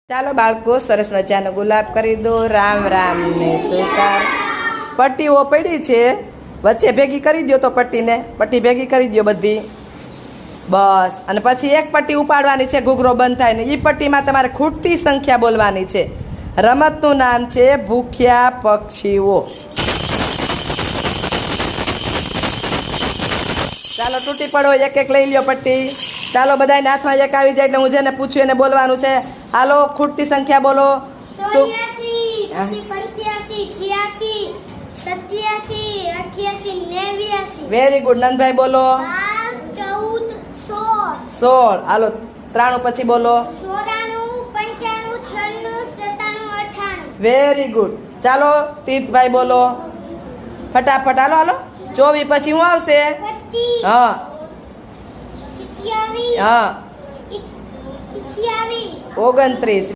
ચાલો બાળકો, સરસ મજાનો ગુલાબ કરી દો. રામ રામ ને સુકાર. પટ્ટીઓ પડી છે, વચ્ચે ભેગી કરી દો. તો પટ્ટી ભેગી કરી દો બધી. બસ. અને પછી એક પટ્ટી ઉપાડવાની છે, ઘૂઘરો બંધ થાય ને. એ પટ્ટીમાં તમારે ખૂટતી સંખ્યા બોલવાની છે. રમતનું નામ છે ભૂખ્યા પક્ષીઓ. ચાલો તૂટી પડો, એક એક લઈ લ્યો પટ્ટી. ચાલો બધાને હાથમાં એક આવી જાય એટલે હું જેને પૂછ્યું એને બોલવાનું છે. હાલો, ખૂટતી સંખ્યા બોલો. 84, 85, 86, 87, 88, 89. Very good. નંદભાઈ બોલો. 14, 16. 16. હાલો, 93 પછી બોલો. 94, 95, 96, 97, 98. Very good. ચાલો તીર્થભાઈ બોલો. ફટાફટ હાલો હાલો. 24 પછી શું આવશે? 25. હા 27. હા 28. 29.